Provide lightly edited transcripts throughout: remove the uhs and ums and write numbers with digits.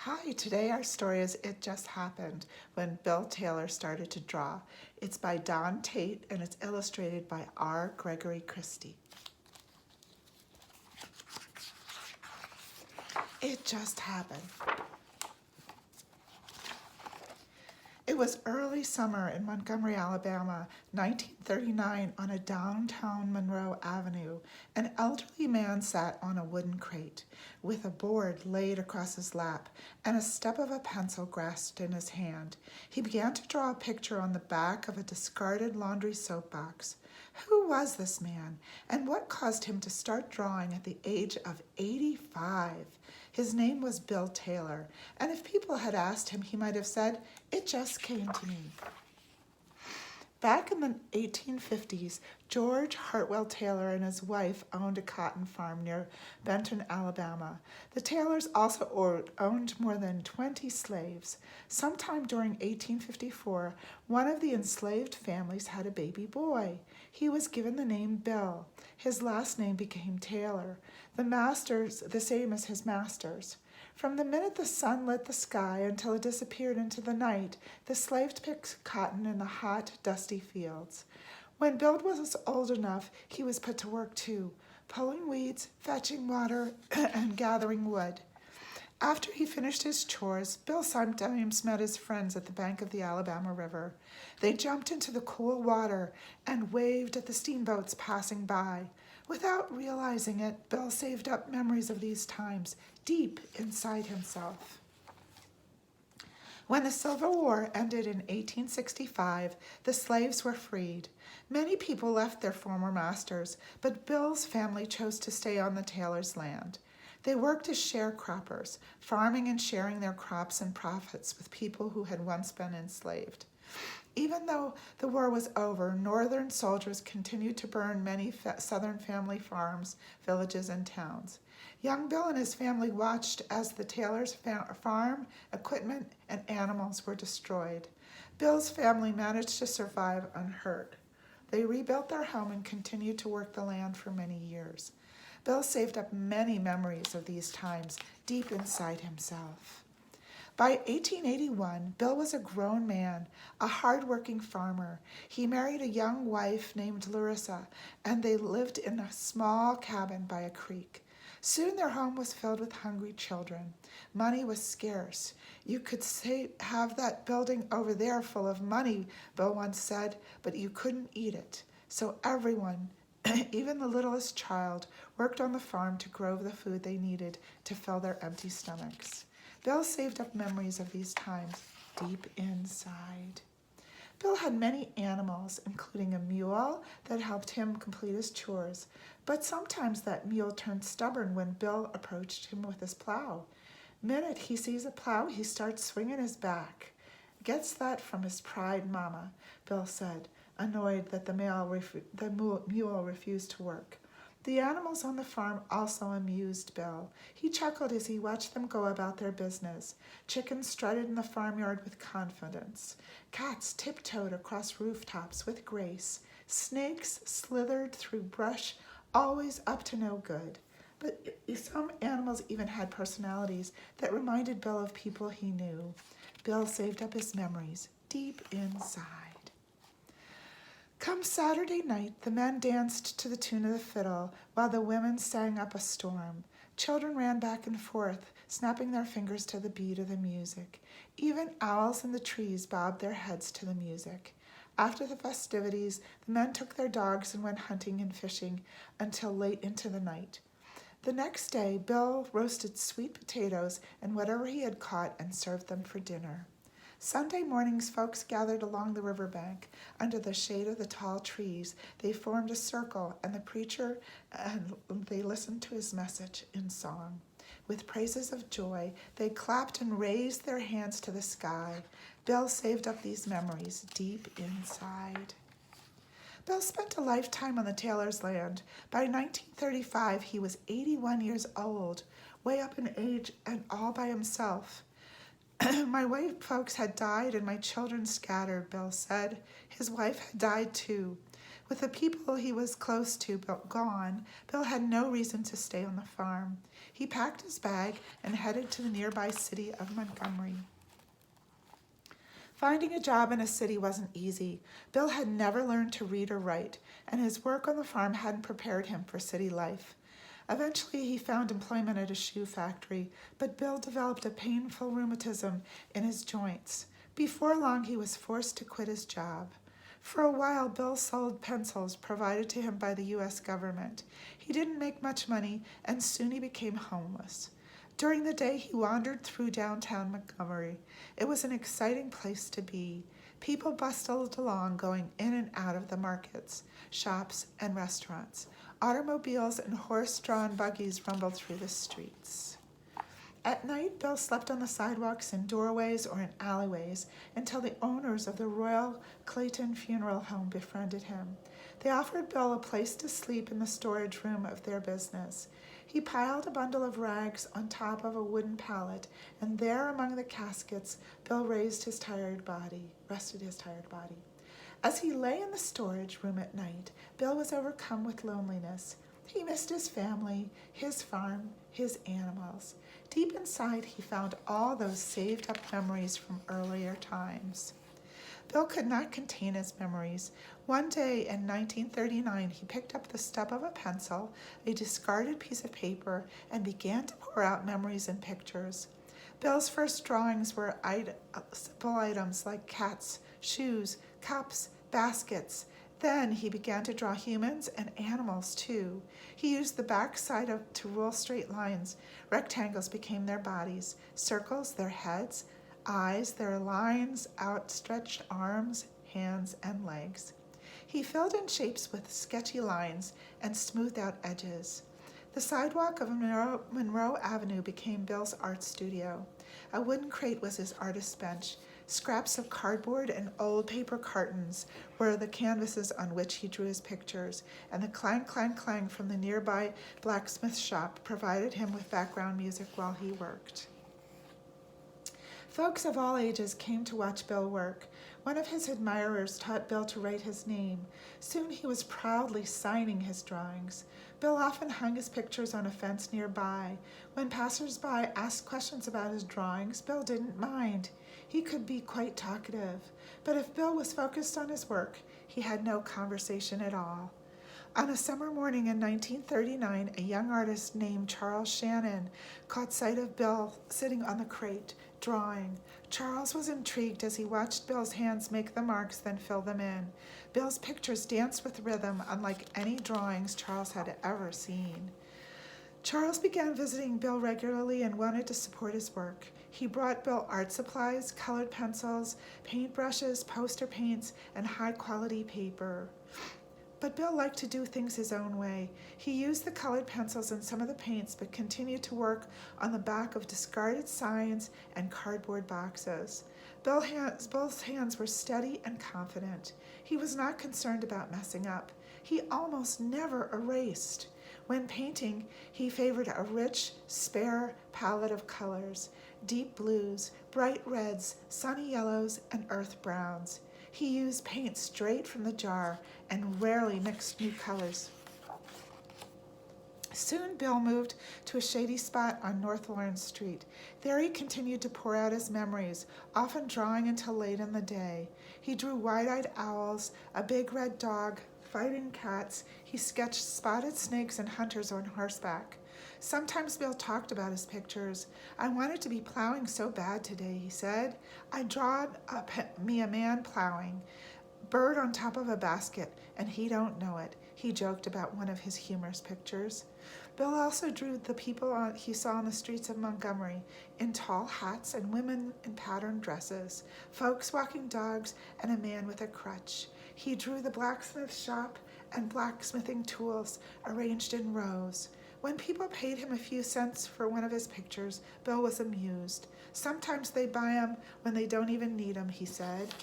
Hi, today our story is It Just Happened when Bill Taylor started to draw. It's by Don Tate and it's illustrated by R. Gregory Christie. It just happened. It was early summer in Montgomery, Alabama, 1939, on a downtown Monroe Avenue. An elderly man sat on a wooden crate with a board laid across his lap and a stub of a pencil grasped in his hand. He began to draw a picture on the back of a discarded laundry soap box. Who was this man, and what caused him to start drawing at the age of 85? His name was Bill Taylor, and if people had asked him, he might have said, "It just came to me." Back in the 1850s, George Hartwell Taylor and his wife owned a cotton farm near Benton, Alabama. The Taylors also owned more than 20 slaves. Sometime during 1854, one of the enslaved families had a baby boy. He was given the name Bill. His last name became Taylor, the same as his master's. From the minute the sun lit the sky until it disappeared into the night, the slaves picked cotton in the hot, dusty fields. When Bill was old enough, he was put to work too, pulling weeds, fetching water, and gathering wood. After he finished his chores, Bill sometimes met his friends at the bank of the Alabama River. They jumped into the cool water and waved at the steamboats passing by. Without realizing it, Bill saved up memories of these times deep inside himself. When the Civil War ended in 1865, the slaves were freed. Many people left their former masters, but Bill's family chose to stay on the Taylors' land. They worked as sharecroppers, farming and sharing their crops and profits with people who had once been enslaved. Even though the war was over, Northern soldiers continued to burn many Southern family farms, villages, and towns. Young Bill and his family watched as the Taylors' farm, equipment, and animals were destroyed. Bill's family managed to survive unhurt. They rebuilt their home and continued to work the land for many years. Bill saved up many memories of these times deep inside himself. By 1881, Bill was a grown man, a hard-working farmer. He married a young wife named Larissa, and they lived in a small cabin by a creek. Soon their home was filled with hungry children. Money was scarce. "You could have that building over there full of money," Bill once said, "but you couldn't eat it." So everyone, even the littlest child, worked on the farm to grow the food they needed to fill their empty stomachs. Bill saved up memories of these times deep inside. Bill had many animals, including a mule that helped him complete his chores, but sometimes that mule turned stubborn when Bill approached him with his plow. Minute he sees a plow, he starts swinging his back. "Gets that from his pride mama," Bill said, annoyed that the mule refused to work. The animals on the farm also amused Bill. He chuckled as he watched them go about their business. Chickens strutted in the farmyard with confidence. Cats tiptoed across rooftops with grace. Snakes slithered through brush, always up to no good. But some animals even had personalities that reminded Bill of people he knew. Bill saved up his memories deep inside. Come Saturday night, the men danced to the tune of the fiddle, while the women sang up a storm. Children ran back and forth, snapping their fingers to the beat of the music. Even owls in the trees bobbed their heads to the music. After the festivities, the men took their dogs and went hunting and fishing until late into the night. The next day, Bill roasted sweet potatoes and whatever he had caught and served them for dinner. Sunday mornings, folks gathered along the riverbank. Under the shade of the tall trees, they formed a circle, and the preacher and they listened to his message in song. With praises of joy, they clapped and raised their hands to the sky. Bill saved up these memories deep inside. Bill spent a lifetime on the Taylors' land. By 1935, he was 81 years old, way up in age and all by himself. "My white folks had died and my children scattered," Bill said. His wife had died too. With the people he was close to gone, Bill had no reason to stay on the farm. He packed his bag and headed to the nearby city of Montgomery. Finding a job in a city wasn't easy. Bill had never learned to read or write, and his work on the farm hadn't prepared him for city life. Eventually, he found employment at a shoe factory, but Bill developed a painful rheumatism in his joints. Before long, he was forced to quit his job. For a while, Bill sold pencils provided to him by the U.S. government. He didn't make much money, and soon he became homeless. During the day, he wandered through downtown Montgomery. It was an exciting place to be. People bustled along, going in and out of the markets, shops, and restaurants. Automobiles and horse-drawn buggies rumbled through the streets. At night, Bill slept on the sidewalks, in doorways, or in alleyways until the owners of the Royal Clayton Funeral Home befriended him. They offered Bill a place to sleep in the storage room of their business. He piled a bundle of rags on top of a wooden pallet, and there among the caskets, Bill rested his tired body. As he lay in the storage room at night, Bill was overcome with loneliness. He missed his family, his farm, his animals. Deep inside, he found all those saved-up memories from earlier times. Bill could not contain his memories. One day in 1939, he picked up the stub of a pencil, a discarded piece of paper, and began to pour out memories and pictures. Bill's first drawings were simple items like cats, shoes, cups, baskets. Then he began to draw humans and animals too. He used the back side to rule straight lines. Rectangles became their bodies, circles their heads, eyes, their lines, outstretched arms, hands, and legs. He filled in shapes with sketchy lines and smoothed out edges. The sidewalk of Monroe Avenue became Bill's art studio. A wooden crate was his artist's bench. Scraps of cardboard and old paper cartons were the canvases on which he drew his pictures, and the clang, clang, clang from the nearby blacksmith shop provided him with background music while he worked. Folks of all ages came to watch Bill work. One of his admirers taught Bill to write his name. Soon he was proudly signing his drawings. Bill often hung his pictures on a fence nearby. When passers-by asked questions about his drawings, Bill didn't mind. He could be quite talkative. But if Bill was focused on his work, he had no conversation at all. On a summer morning in 1939, a young artist named Charles Shannon caught sight of Bill sitting on the crate, drawing. Charles was intrigued as he watched Bill's hands make the marks, then fill them in. Bill's pictures danced with rhythm, unlike any drawings Charles had ever seen. Charles began visiting Bill regularly and wanted to support his work. He brought Bill art supplies, colored pencils, paintbrushes, poster paints, and high-quality paper. But Bill liked to do things his own way. He used the colored pencils and some of the paints, but continued to work on the back of discarded signs and cardboard boxes. Bill's hands were steady and confident. He was not concerned about messing up. He almost never erased. When painting, he favored a rich, spare palette of colors, deep blues, bright reds, sunny yellows, and earth browns. He used paint straight from the jar and rarely mixed new colors. Soon Bill moved to a shady spot on North Lawrence Street. There he continued to pour out his memories, often drawing until late in the day. He drew wide-eyed owls, a big red dog, fighting cats. He sketched spotted snakes and hunters on horseback. Sometimes Bill talked about his pictures. "I wanted to be plowing so bad today," he said. "I drawed me a man plowing, bird on top of a basket, and he don't know it," he joked about one of his humorous pictures. Bill also drew the people he saw on the streets of Montgomery, in tall hats and women in patterned dresses, folks walking dogs, and a man with a crutch. He drew the blacksmith shop and blacksmithing tools arranged in rows. When people paid him a few cents for one of his pictures, Bill was amused. "Sometimes they buy 'em when they don't even need 'em," he said.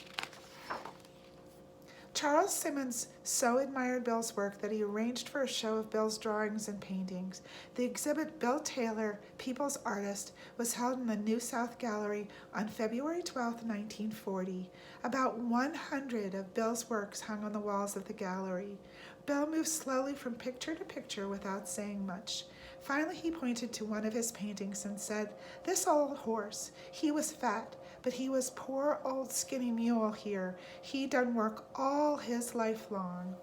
Charles Simmons so admired Bill's work that he arranged for a show of Bill's drawings and paintings. The exhibit Bill Taylor, People's Artist, was held in the New South Gallery on February 12, 1940. About 100 of Bill's works hung on the walls of the gallery. Bill moved slowly from picture to picture without saying much. Finally, he pointed to one of his paintings and said, "This old horse, he was fat, but he was poor old skinny mule here. He done work all his life long."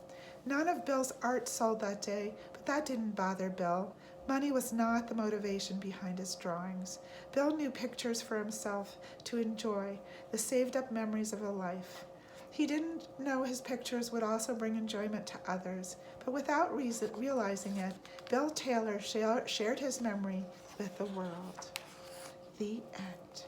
None of Bill's art sold that day, but that didn't bother Bill. Money was not the motivation behind his drawings. Bill knew pictures for himself to enjoy, the saved up memories of a life. He didn't know his pictures would also bring enjoyment to others, but without realizing it, Bill Taylor shared his memory with the world. The end.